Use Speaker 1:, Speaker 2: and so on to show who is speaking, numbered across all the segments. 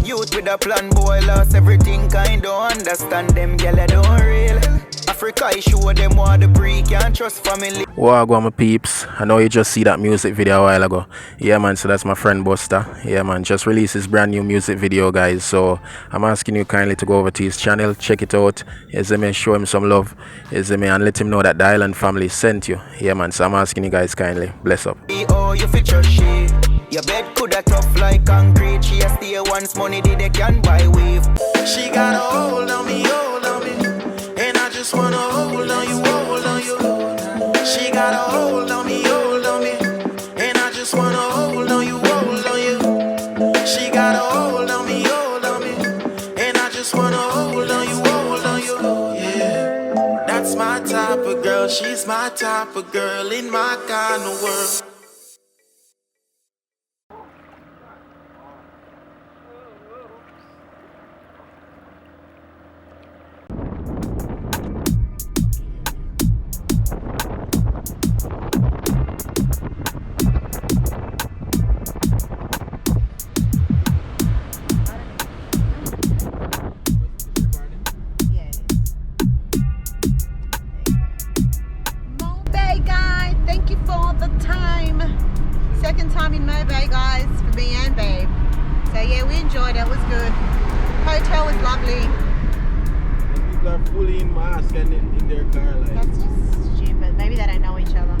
Speaker 1: Youth with a plan, boy, lost everything, kind don't understand them, girl, I don't real. Africa, I show them what the pre can't trust family.
Speaker 2: Wow, go on my peeps. I know you just see that music video a while ago. Yeah, man, so that's my friend Buster. Yeah, man, just released his brand new music video, guys. So I'm asking you kindly to go over to his channel, check it out. Yes, man, show him some love. Yes, man, and let him know that the Island family sent you. Yeah, man, so I'm asking you guys kindly. Bless up.
Speaker 1: Oh, you feature shit. Your bed coulda tough like concrete. She a stay once money did they can buy wave.
Speaker 3: She got a hold on me, and I just wanna hold on you, hold on you. She got a hold on me, and I just wanna hold on you, hold on you. She got a hold on me, and I just wanna hold on you, hold on you. Yeah, that's my type of girl. She's my type of girl in my kind of world.
Speaker 4: Second time in Mobay, guys, for me and babe. So yeah, we enjoyed it. It was good. Hotel was lovely.
Speaker 5: People are fully in mask and in their car, like.
Speaker 4: That's just stupid. Maybe they don't know each other.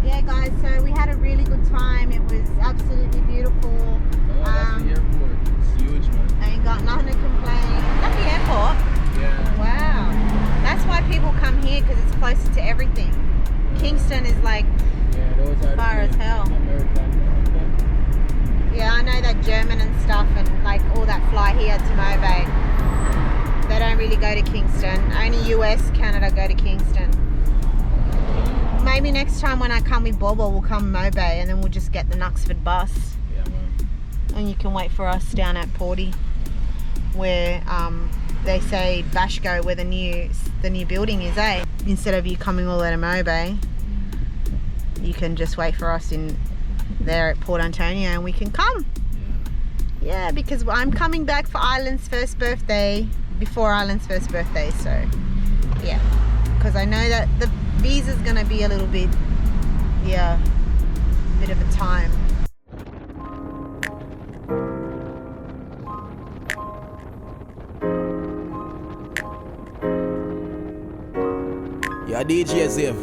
Speaker 4: Yeah, guys. So we had a really good time. It was absolutely beautiful.
Speaker 5: Oh, that's the airport. It's huge, man.
Speaker 4: I ain't got nothing to complain. That's the airport.
Speaker 5: Yeah.
Speaker 4: Wow. That's why people come here, because it's closer to everything. Kingston is like far as hell. Yeah, I know that German and stuff and like all that fly here to Mobay. They don't really go to Kingston. Only US, Canada go to Kingston. Maybe next time when I come with Bobo, we'll come Mobay and then we'll just get the Knucksford bus.
Speaker 5: Yeah, man.
Speaker 4: And you can wait for us down at Porty, where they say Bashko, where the new building is, eh? Instead of you coming all the way to Mobay, you can just wait for us in there at Port Antonio and we can come. Yeah, because I'm coming back for Island's first birthday, before Island's first birthday, so yeah, because I know that the visa's gonna be a little bit, yeah, a bit of a time.
Speaker 5: Yeah, DJ Ziv.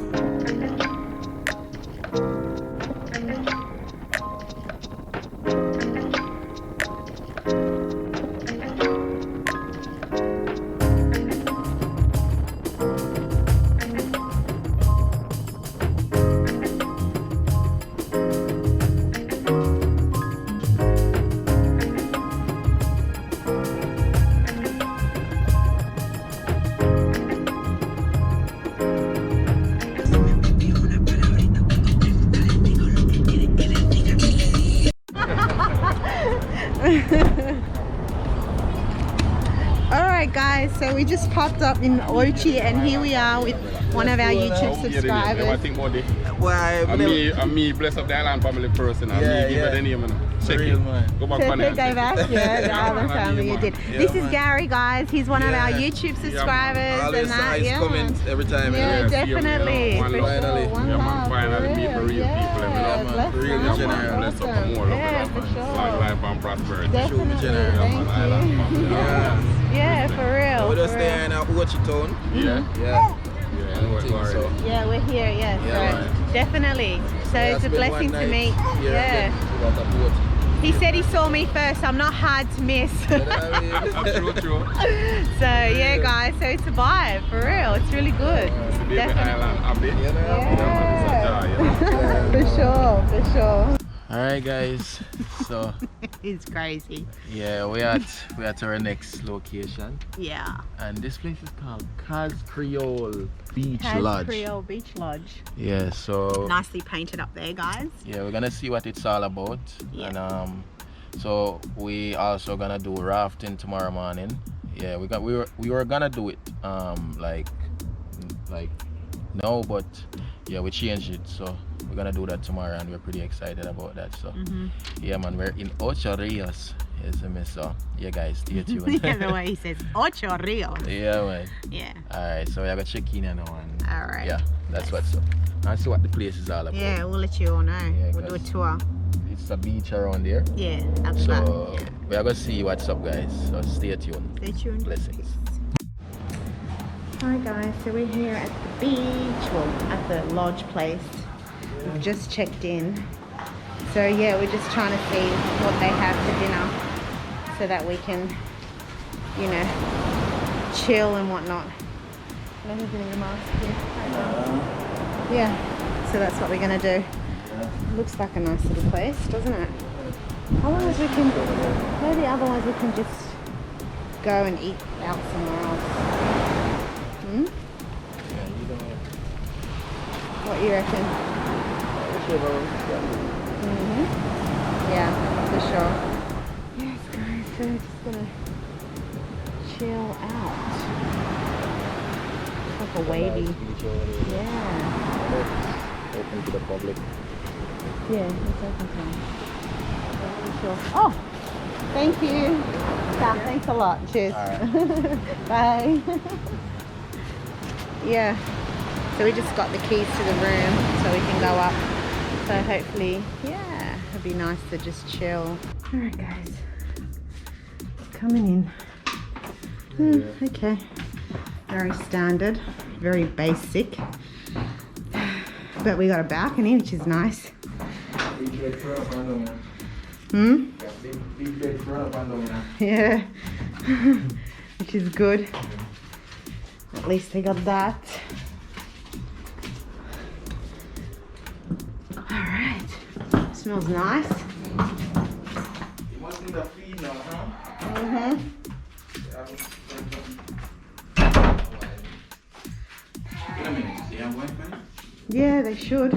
Speaker 4: Alright guys, so we just popped up in Ocho and here we are with one of our YouTube subscribers.
Speaker 6: I'm me, bless up the Island family person. I'm me, give it the name. Check it. Go back on it.
Speaker 4: Yeah, the Island family, you did. This is Gary, guys. He's one of our YouTube subscribers.
Speaker 5: All his comments every time.
Speaker 4: Yeah, definitely.
Speaker 6: One love.
Speaker 4: One love.
Speaker 6: Finally meet the real people.
Speaker 4: Yeah,
Speaker 5: Real general.
Speaker 6: Bless up more love.
Speaker 4: Yeah, for sure.
Speaker 6: Long life and prosperity.
Speaker 4: Definitely.
Speaker 5: General.
Speaker 4: Thank you. Yeah, for real.
Speaker 5: We're just there in Ocho Town.
Speaker 6: Yeah.
Speaker 4: Yeah, we're here, yeah, so definitely. So it's a blessing to meet. Yeah. He said he saw me first, so I'm not hard to miss.
Speaker 6: True.
Speaker 4: So yeah guys, so it's a vibe, for real. It's really good.
Speaker 6: Definitely.
Speaker 4: For sure.
Speaker 2: Alright guys, so
Speaker 4: It's crazy.
Speaker 2: yeah, we're at our next location.
Speaker 4: Yeah.
Speaker 2: And this place is called Cas Creole Beach Lodge.
Speaker 4: Creole Beach Lodge.
Speaker 2: Yeah, so
Speaker 4: Nicely painted up there, guys.
Speaker 2: yeah, we're gonna see what it's all about.
Speaker 4: Yeah.
Speaker 2: And so we also gonna do rafting tomorrow morning. Yeah, we were gonna do it like no, but yeah, we changed it, so we're gonna do that tomorrow and we're pretty excited about that. So yeah man, we're in Ocho Rios. Yes, I miss so. Yeah, guys, stay tuned.
Speaker 4: Yeah, the way he says Ocho Rios.
Speaker 2: Yeah, man.
Speaker 4: Yeah.
Speaker 2: Alright, so we're gonna check in now. And
Speaker 4: Alright.
Speaker 2: yeah, that's what's up. And see what the place is all about.
Speaker 4: Yeah, we'll let you all know.
Speaker 2: Yeah,
Speaker 4: we'll do a tour.
Speaker 2: It's a beach around there.
Speaker 4: Yeah, up the
Speaker 2: So
Speaker 4: back.
Speaker 2: we're gonna see what's up, guys. So stay tuned.
Speaker 4: Stay tuned.
Speaker 2: Blessings.
Speaker 4: Hi guys, so we're here at the beach, well at the lodge place. We've just checked in. So yeah, we're just trying to see what they have for dinner so that we can, you know, chill and whatnot. No, he's getting a mask here. Yeah, so that's what we're gonna do. Looks like a nice little place, doesn't it? Otherwise we can, maybe otherwise we can just go and eat out somewhere else. Hmm?
Speaker 2: Yeah, you don't know.
Speaker 4: What you reckon? Yeah, for sure. Yes, guys, so we're just gonna chill out. It's like a wavy. Yeah.
Speaker 2: Open to the public.
Speaker 4: Yeah, it's open time. For sure. Oh! Thank you. Yeah, thanks a lot. Cheers. Bye. Yeah. So we just got the keys to the room so we can go up. So hopefully, yeah, it'd be nice to just chill. Alright guys. Coming in. Okay. Very standard. Very basic. But we got a balcony, which is nice. Hmm? Yeah. Which is good. At least they got that. Alright. Smells nice.
Speaker 5: You must need a feed now, huh?
Speaker 4: Mm-hmm.
Speaker 5: Wait a minute, do you have Wi-Fi?
Speaker 4: Yeah, they should.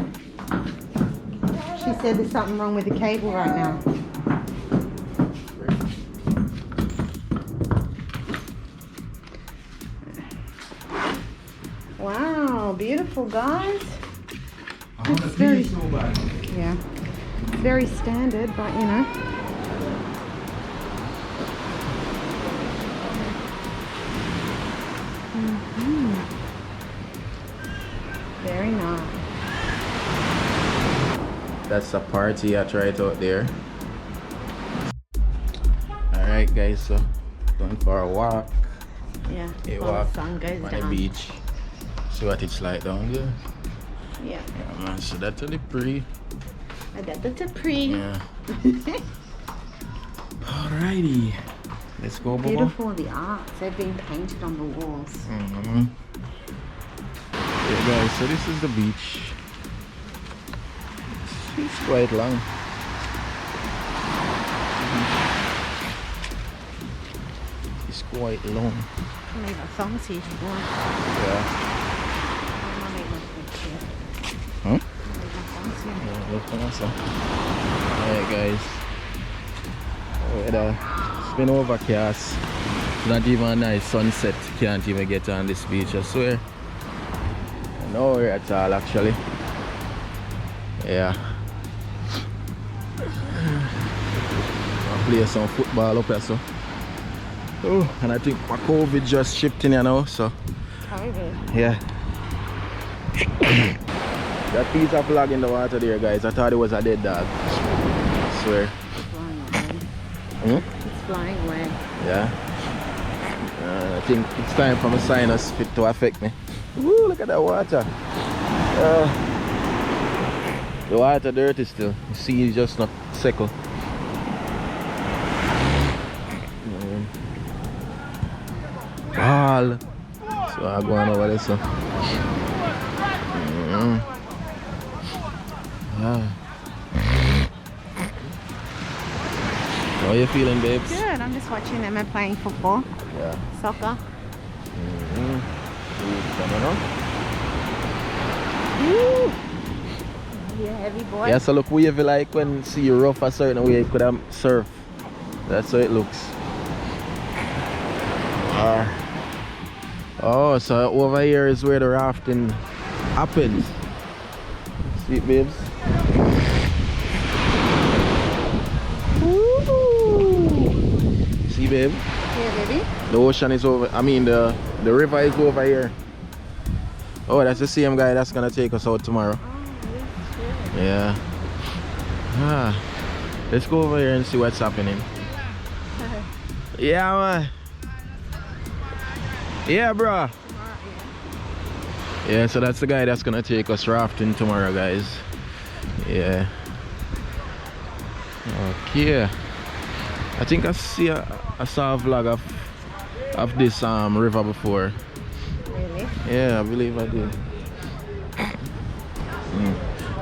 Speaker 4: She said there's something wrong with the cable right now. Wow, beautiful guys.
Speaker 5: I want to
Speaker 4: very-
Speaker 5: feed so bad.
Speaker 4: Yeah, it's very standard, but you know. Very nice.
Speaker 2: That's a party I tried out there. Alright guys, so going for a walk.
Speaker 4: Yeah,
Speaker 2: A
Speaker 4: before
Speaker 2: walk
Speaker 4: the sun goes
Speaker 2: on
Speaker 4: down.
Speaker 2: the beach. See what it's like down there.
Speaker 4: Yeah,
Speaker 2: Yeah man, so that's the pre.
Speaker 4: that's a pretty.
Speaker 2: Yeah. Alrighty. Let's go, Bobo.
Speaker 4: Beautiful, the arts. They've been painted on the walls.
Speaker 2: Mm-hmm. Yeah guys, so this is the beach. It's quite long. It's quite long.
Speaker 4: I'll leave my thumbs here if you want.
Speaker 2: Yeah.
Speaker 4: I'll leave my thumbs here.
Speaker 2: Huh?
Speaker 4: I'll leave my thumbs here.
Speaker 2: Yeah, that's awesome. Alright guys. Weather. It's been overcast. Not even a nice sunset. Can't even get on this beach, I swear. Nowhere at all actually. Yeah. I'll play some football up here so. Oh, and I think my COVID just shipped in here now, so
Speaker 4: COVID.
Speaker 2: yeah. That piece of flag in the water there, guys. I thought it was a dead dog. I swear.
Speaker 4: It's flying away.
Speaker 2: Hmm?
Speaker 4: It's flying away.
Speaker 2: Yeah. I think it's time for my sinus fit to affect me. Woo, look at that water. The water dirty still. You see, it's just not settled. Ball. So I'm going over there. So. How are you feeling, babes?
Speaker 4: Good. I'm just watching them playing football,
Speaker 2: Yeah.
Speaker 4: soccer.
Speaker 2: Coming on.
Speaker 4: Woo! Yeah, heavy boy.
Speaker 2: Yeah, so look wavy like when see you rough a certain way you could have surf. That's how it looks. Oh, so over here is where the rafting happens. See it, babes?
Speaker 4: Woo!
Speaker 2: babe.
Speaker 4: Yeah, baby.
Speaker 2: The ocean is over. I mean, the river is over here. Oh, that's the same guy that's gonna take us out tomorrow.
Speaker 4: Oh,
Speaker 2: yeah. Ah, let's go over here and see what's happening. Yeah, man. Yeah, bro. Yeah, so that's the guy that's gonna take us rafting tomorrow, guys. Yeah. Okay. I think I saw a vlog of this river before.
Speaker 4: Really?
Speaker 2: Yeah, I believe I did.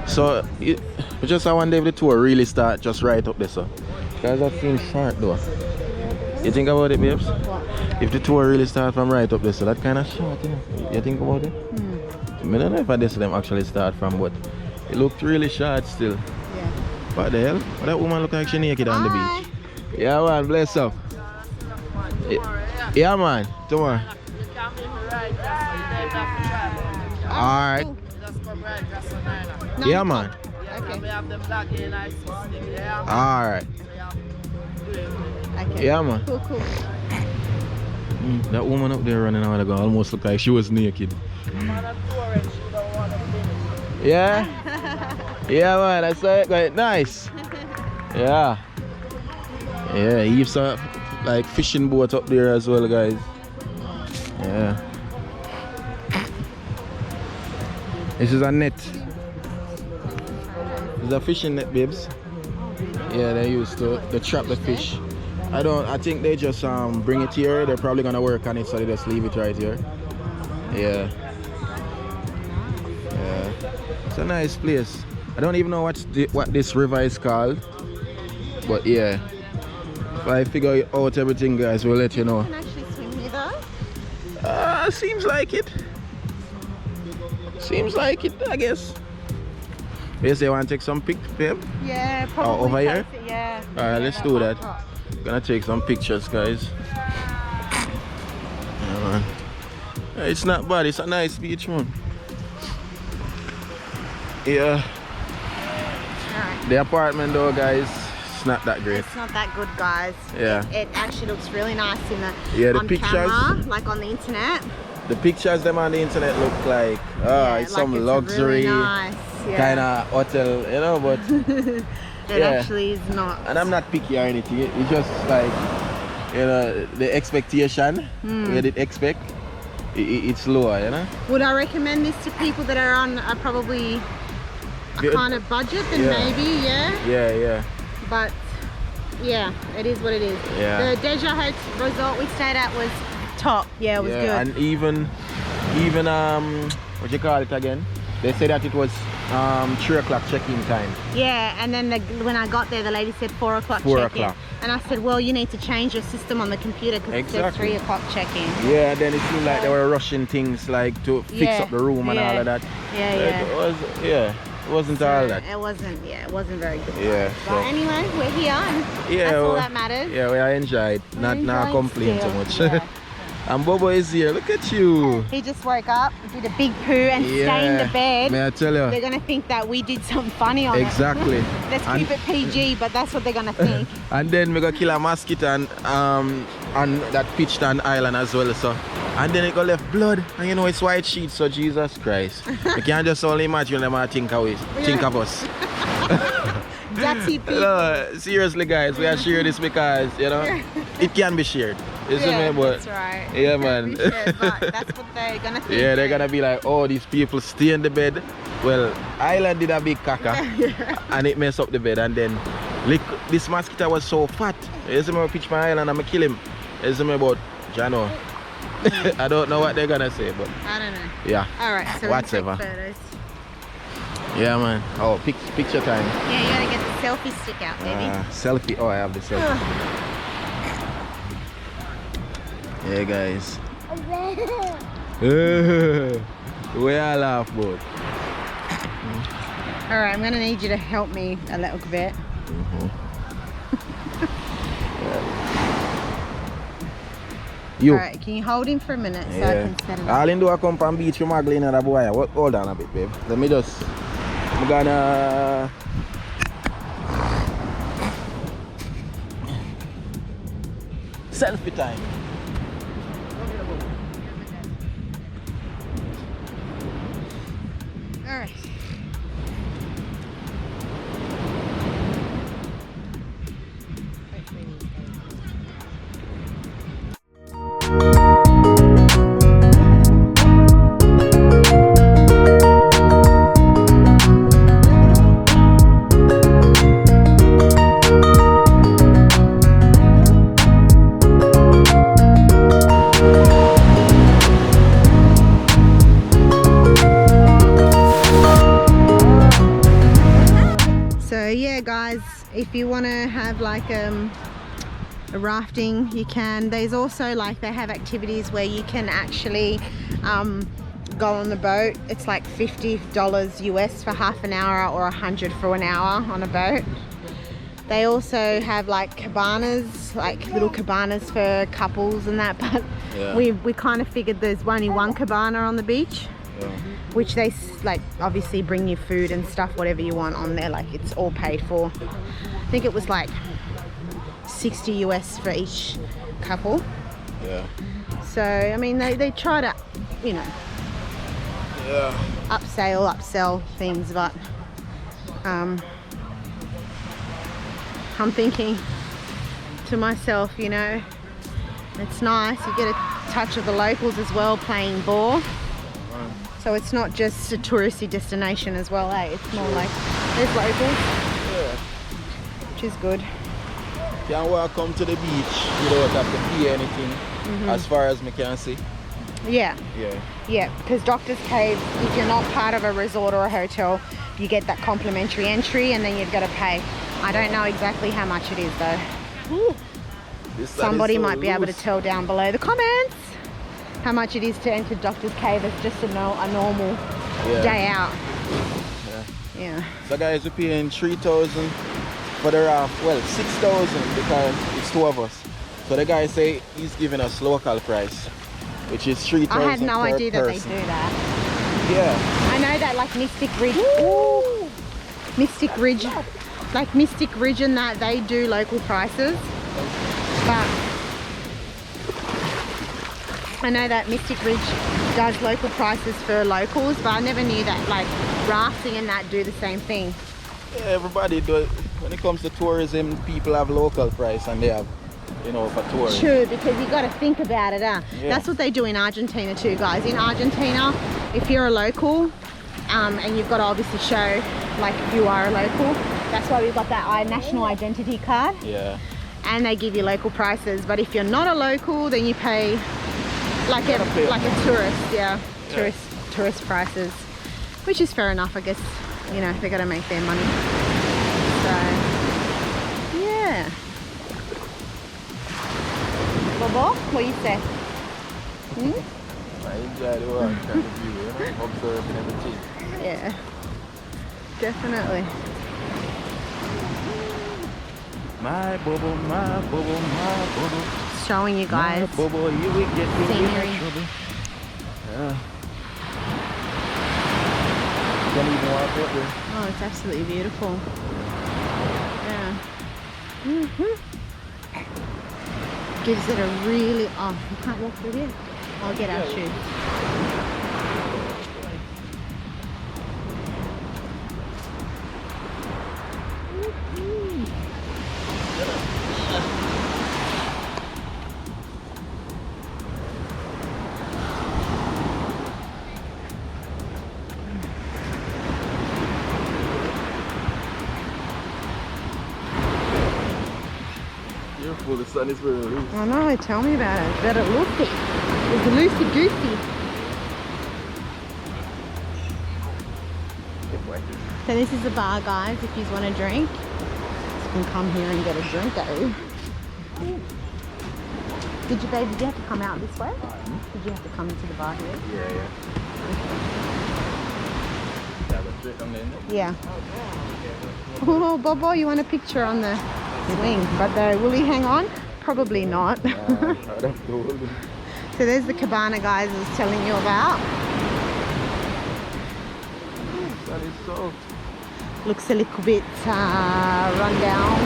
Speaker 2: So we just I wonder if the tour really start just right up there, so. Because that seems short though. You think about it, babes?
Speaker 4: What?
Speaker 2: If the tour really start from right up there, so that kind of short, you know? You think about it? I don't know if I guess them actually start from, but it looked really short still.
Speaker 4: Yeah.
Speaker 2: What the hell? What that woman look like she naked on the beach? Yeah, man, bless up. Yeah, man, tomorrow. Alright. Yeah, man.
Speaker 4: Okay.
Speaker 2: Alright.
Speaker 4: Okay.
Speaker 2: Yeah, man.
Speaker 4: Cool, cool.
Speaker 2: That woman up there running out ago almost looked like she was naked. Yeah? Yeah, man, I saw it. Quite nice. Yeah. Yeah, heaps of like fishing boat up there as well, guys. Yeah. This is a net. It's a fishing net, babes. Yeah, they used to trap the fish. I think they just bring it here. They're probably gonna work on it, so they just leave it right here. Yeah. Yeah. It's a nice place. I don't even know what this river is called. But yeah. If I figure out everything, guys, we'll let you know.
Speaker 4: You can actually swim here though.
Speaker 2: Seems like it. Seems like it, I guess. You say you want to take some pics, babe?
Speaker 4: Yeah, probably.
Speaker 2: Over here?
Speaker 4: Yeah.
Speaker 2: Alright, let's do that. Gonna take some pictures, guys. Yeah, man. It's not bad, it's a nice beach, man. Yeah.
Speaker 4: Alright.
Speaker 2: The apartment though, guys, it's not that great.
Speaker 4: It's not that good, guys.
Speaker 2: Yeah.
Speaker 4: It actually looks really nice in
Speaker 2: Yeah, the
Speaker 4: on
Speaker 2: pictures.
Speaker 4: camera, like on the internet.
Speaker 2: The pictures them on the internet look like
Speaker 4: Yeah,
Speaker 2: it's
Speaker 4: like
Speaker 2: some
Speaker 4: it's
Speaker 2: luxury
Speaker 4: really nice. Yeah.
Speaker 2: kind of hotel, you know, but
Speaker 4: It actually is not.
Speaker 2: And I'm not picky or anything. It's just like, you know, the expectation, we did expect, it's lower, you know.
Speaker 4: Would I recommend this to people that are on probably a kind of budget? Then maybe, yeah.
Speaker 2: Yeah.
Speaker 4: But yeah, it is what it is.
Speaker 2: Yeah.
Speaker 4: The Deja resort we stayed at was top. Yeah, it was good.
Speaker 2: And even what you call it again? They said that it was 3 o'clock check-in time.
Speaker 4: Yeah, and then when I got there, the lady said 4 o'clock
Speaker 2: 4
Speaker 4: check-in.
Speaker 2: o'clock.
Speaker 4: And I said, well, you need to change your system on the computer because it says 3 o'clock check-in.
Speaker 2: Yeah, then it seemed like they were rushing things like to fix up the room and all of that.
Speaker 4: Yeah.
Speaker 2: It wasn't all that.
Speaker 4: It wasn't very good.
Speaker 2: Yeah.
Speaker 4: But anyway, we're here and that's all that matters.
Speaker 2: Yeah, we are enjoyed. Not complain too much.
Speaker 4: Yeah.
Speaker 2: And Bobo is here. Look at you.
Speaker 4: He just woke up, did a big poo and stained the bed.
Speaker 2: May I tell you?
Speaker 4: They're going to think that we did something funny on
Speaker 2: Exactly.
Speaker 4: it. Let's keep it PG, but that's what they're going to think.
Speaker 2: And then we got kill a mosquito and that pitched on island as well. So, and then it got left blood. And you know it's white sheets, so Jesus Christ. You can't just only imagine them and think of us.
Speaker 4: Dirty people.
Speaker 2: No, seriously guys, we are sharing this because, you know, it can be shared.
Speaker 4: That's right.
Speaker 2: Yeah, man.
Speaker 4: Shared, but that's what they're gonna think.
Speaker 2: Yeah, they're gonna be like, oh, these people stay in the bed. Well, Island did a big caca and it messed up the bed, and then this mosquito was so fat. You see me pitch my island and I kill him. You see me about Jano. I don't know what they're gonna say, but
Speaker 4: I don't know.
Speaker 2: yeah.
Speaker 4: Alright, so
Speaker 2: whatever.
Speaker 4: Take photos.
Speaker 2: Yeah, man. Oh, picture time.
Speaker 4: Yeah, you gotta get the selfie stick out, baby.
Speaker 2: Selfie. Oh, I have the selfie. Yeah, guys. We all laugh, both.
Speaker 4: Alright, I'm gonna need you to help me a little bit.
Speaker 2: You.
Speaker 4: Alright, can you hold him for a minute so I can set him up?
Speaker 2: All in do I come from beach from Magdalene and a boy. Hold on a bit, babe. Let me just. I'm gonna.
Speaker 5: Selfie time.
Speaker 4: All right. So yeah guys, if you want to have like a rafting, you can. There's also like they have activities where you can actually go on the boat. It's like $50 US for half an hour or $100 for an hour on a boat. They also have like cabanas, like little cabanas for couples and that, but
Speaker 5: Yeah.
Speaker 4: we kind of figured there's only one cabana on the beach.
Speaker 5: Yeah.
Speaker 4: Which they like obviously bring you food and stuff, whatever you want on there, like it's all paid for. I think it was like 60 US for each couple.
Speaker 5: Yeah.
Speaker 4: So I mean they try to, you know,
Speaker 5: Yeah.
Speaker 4: upsell things, but I'm thinking to myself, you know, it's nice, you get a touch of the locals as well playing ball. So it's not just a touristy destination as well, eh? It's more like there's locals,
Speaker 5: Yeah.
Speaker 4: which is good.
Speaker 5: Can't welcome to the beach without have to pay anything, as far as me can see.
Speaker 4: Yeah,
Speaker 5: Yeah.
Speaker 4: yeah, because Doctor's Cave, if you're not part of a resort or a hotel, you get that complimentary entry and then you've got to pay. I don't know exactly how much it is though. Ooh.
Speaker 5: This side is
Speaker 4: Somebody
Speaker 5: so
Speaker 4: might be able to
Speaker 5: loose.
Speaker 4: tell down below the comments how much it is to enter Doctor's Cave as just a normal
Speaker 5: Yeah.
Speaker 4: day out.
Speaker 5: Yeah.
Speaker 4: Yeah.
Speaker 5: So guys, we're paying 3,000 for the raft. Well, 6,000 because it's 2 of us. So the guy say he's giving us local price, which is 3,000
Speaker 4: I had no
Speaker 5: per
Speaker 4: idea that they
Speaker 5: person.
Speaker 4: do that.
Speaker 5: Yeah.
Speaker 4: I know that like Mystic Ridge, Mystic Ridge, like Mystic Ridge and that they do local prices, but I know that Mystic Ridge does local prices for locals, but I never knew that like rafting and that do the same thing.
Speaker 5: Yeah, everybody does. When it comes to tourism, people have local price and they have, you know, for tourism.
Speaker 4: True, because you got to think about it, huh?
Speaker 5: Yeah.
Speaker 4: That's what they do in Argentina too, guys. In Argentina, if you're a local, and you've got to obviously show like you are a local, that's why we've got that national identity card,
Speaker 5: Yeah.
Speaker 4: and they give you local prices. But if you're not a local, then you pay like a
Speaker 5: pay
Speaker 4: tourist, yeah, tourist prices, which is fair enough, I guess. You know, they got to make their money. So, yeah. Bobo, what you say?
Speaker 5: I enjoy the work and the view, you know, observing everything.
Speaker 4: Yeah, definitely.
Speaker 5: My bubble, my bubble, my bubble.
Speaker 4: Showing you guys.
Speaker 5: My bubble, you will get me in
Speaker 4: Scenery.
Speaker 5: trouble. Yeah. Don't even walk out there.
Speaker 4: Oh, it's absolutely beautiful. Yeah. Gives it a really, oh, you can't walk through here. I'll get our shoes.
Speaker 5: Careful, the sun is very loose.
Speaker 4: I know, tell me about it. Better look it. It's loosey goosey. So this is the bar, guys, if you want a drink. You can come here and get a drink, though. Did you, baby, did you have to come out this way? Did you have to come to the bar here?
Speaker 5: Yeah, yeah.
Speaker 4: Yeah. Oh, Bobo, you want a picture on the swing? But will he hang on? Probably not.
Speaker 5: I'd have to hold it.
Speaker 4: So there's the cabana, guys, I was telling you about.
Speaker 5: That is so.
Speaker 4: Looks a little bit run down.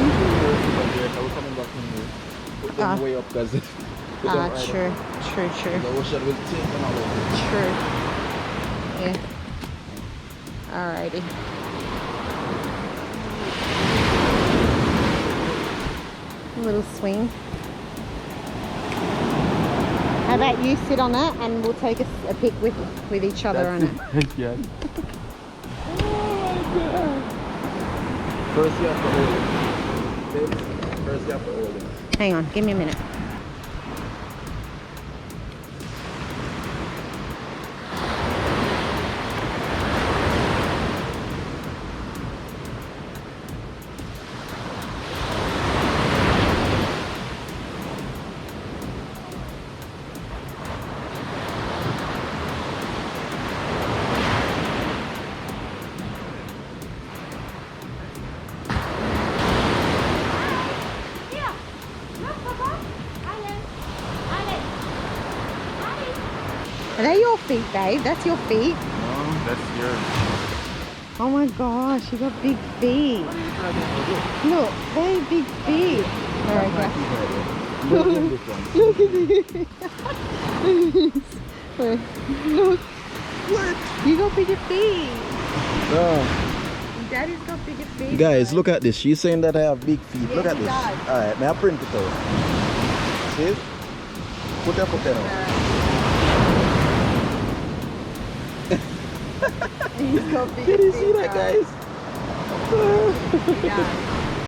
Speaker 5: put them way up because
Speaker 4: true.
Speaker 5: The ocean will take them away.
Speaker 4: True. Yeah. Alrighty. A little swing. How about you sit on that and we'll take a pic with each other on it.
Speaker 5: Yeah. Oh my god. First you have to hold it. First you have to hold it.
Speaker 4: Hang on, give me a minute. Are they your feet, babe? That's your feet?
Speaker 5: No, that's yours.
Speaker 4: Oh my gosh, you got big feet. Look, very big feet. Alright, guys.
Speaker 5: Look at this one.
Speaker 4: Look at this. Wait, look. What? You got bigger feet. Daddy's got bigger feet.
Speaker 5: Guys, look at this. She's saying that I have big feet.
Speaker 4: Yeah,
Speaker 5: look at
Speaker 4: he
Speaker 5: this.
Speaker 4: does.
Speaker 5: Alright, may I print it out? See? Put that on.
Speaker 4: He's got bigger
Speaker 5: Can you
Speaker 4: feet,
Speaker 5: see that, guys?
Speaker 4: Yeah.